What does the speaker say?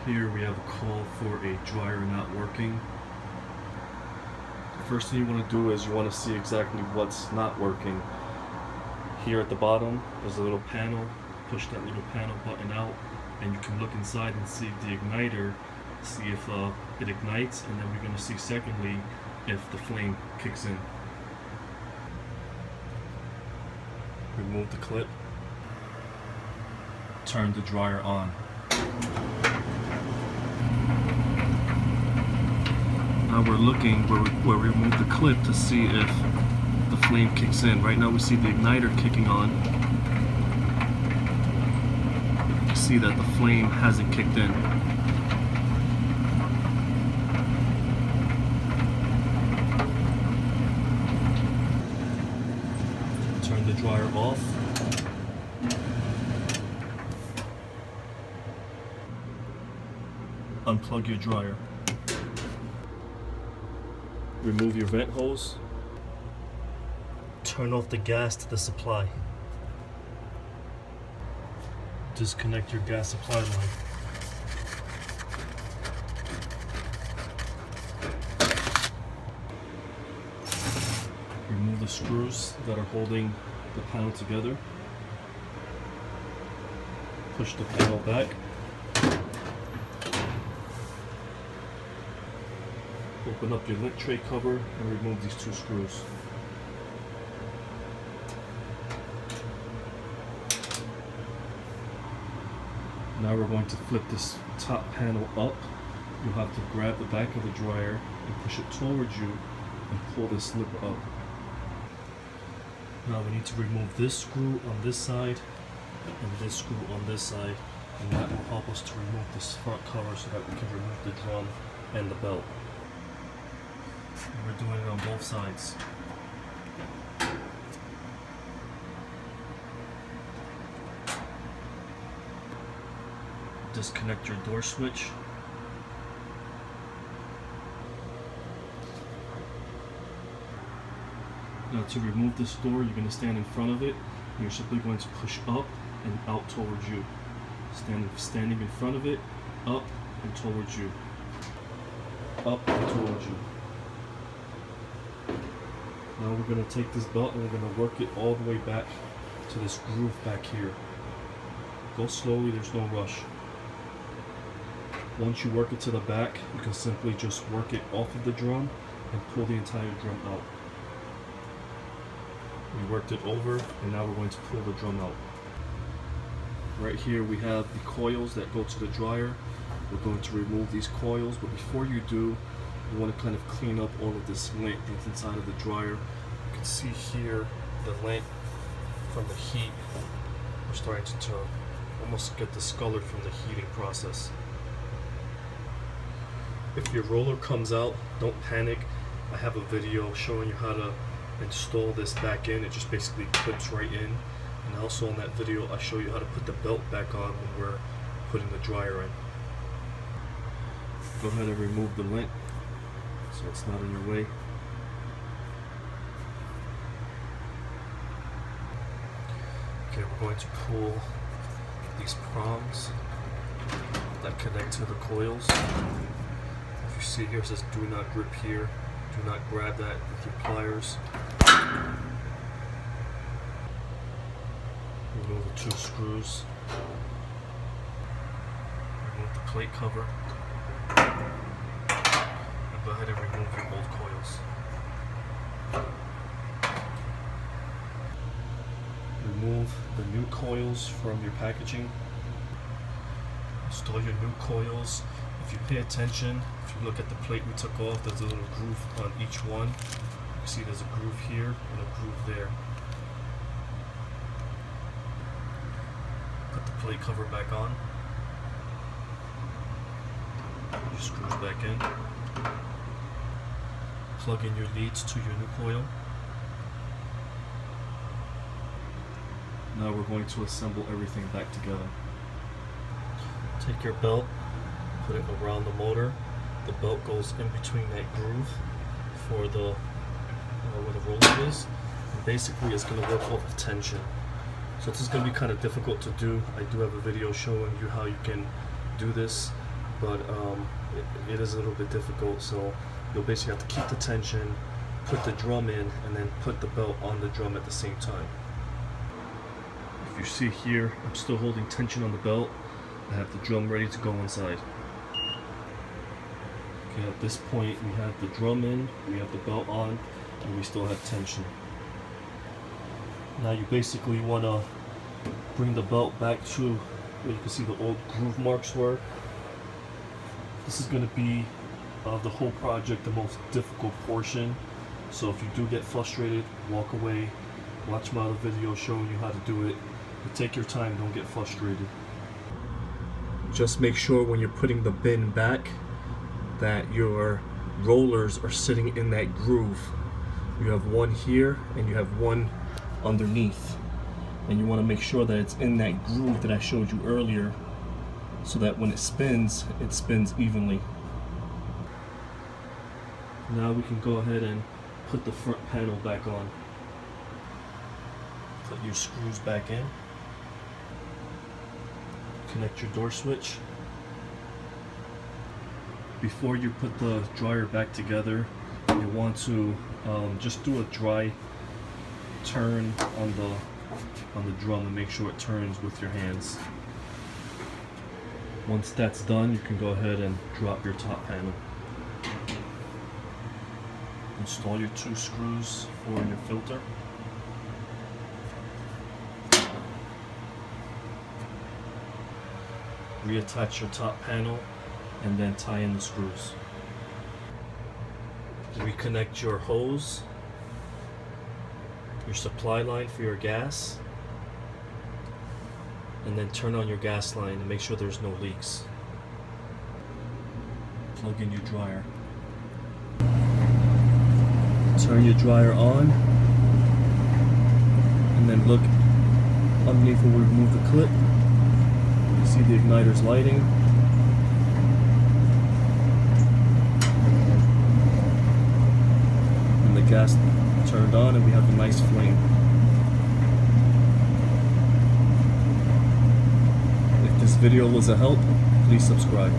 Here we have a call for a dryer not working. The first thing you want to do is you want to see exactly what's not working. Here at the bottom there's a little panel. Push that little panel button out and you can look inside and see the igniter, see if it ignites, and then we're going to see secondly if the flame kicks in. Remove the clip. Turn the dryer on. Now we're looking where we remove the clip to see if the flame kicks in. Right now we see the igniter kicking on. You see that the flame hasn't kicked in. Turn the dryer off. Unplug your dryer. Remove your vent hose. Turn off the gas to the supply. Disconnect your gas supply line. Remove the screws that are holding the panel together. Push the panel back. Open up your lint tray cover and remove these two screws. Now we're going to flip this top panel up. You'll have to grab the back of the dryer and push it towards you and pull this lip up. Now we need to remove this screw on this side and this screw on this side, and that will help us to remove this front cover so that we can remove the drum and the belt. We're doing it on both sides. Disconnect your door switch. Now to remove this door, you're going to stand in front of it. And you're simply going to push up and out towards you. Standing in front of it, up and towards you. Up and towards you. Now we're going to take this belt and we're going to work it all the way back to this groove back here. Go slowly, there's no rush. Once you work it to the back, you can simply just work it off of the drum and pull the entire drum out. We worked it over and now we're going to pull the drum out. Right here we have the coils that go to the dryer. We're going to remove these coils, but before you do, you want to kind of clean up all of this lint that's inside of the dryer. You can see here the lint from the heat. We're starting to almost get discolored from the heating process. If your roller comes out, don't panic. I have a video showing you how to install this back in. It just basically clips right in. And also in that video I show you how to put the belt back on when we're putting the dryer in. Go ahead and remove the lint so it's not in your way. Okay, we're going to pull these prongs that connect to the coils. If you see here, it says do not grip here. Do not grab that with your pliers. Remove the two screws. Remove the plate cover. And go ahead and remove your old coils. Remove the new coils from your packaging. Install your new coils. If you pay attention, if you look at the plate we took off, there's a little groove on each one. You see there's a groove here and a groove there. Put the plate cover back on. Put your screws back in. Plug in your leads to your new coil. Now we're going to assemble everything back together. Take your belt, put it around the motor. The belt goes in between that groove for the where the roller is. And basically it's going to work off of tension. So this is going to be kind of difficult to do. I do have a video showing you how you can do this. but it is a little bit difficult. So you'll basically have to keep the tension, put the drum in, and then put the belt on the drum at the same time. If you see here, I'm still holding tension on the belt. I have the drum ready to go inside. Okay, at this point we have the drum in, we have the belt on, and we still have tension. Now you basically want to bring the belt back to where you can see the old groove marks were. This is going to be the whole project, the most difficult portion. So if you do get frustrated, walk away, watch my other video showing you how to do it. But take your time, don't get frustrated. Just make sure when you're putting the bin back that your rollers are sitting in that groove. You have one here and you have one underneath, and you want to make sure that it's in that groove that I showed you earlier, so that when it spins evenly. Now we can go ahead and put the front panel back on. Put your screws back in. Connect your door switch. Before you put the dryer back together, you want to just do a dry turn on the drum and make sure it turns with your hands. Once that's done, you can go ahead and drop your top panel. Install your 2 screws for your filter. Reattach your top panel and then tie in the screws. Reconnect your hose, your supply line for your gas, and then turn on your gas line and make sure there's no leaks. Plug in your dryer. Turn your dryer on, and then look underneath where we remove the clip. You see the igniter's lighting. And the gas turned on, and we have a nice flame. If this video was a help, please subscribe.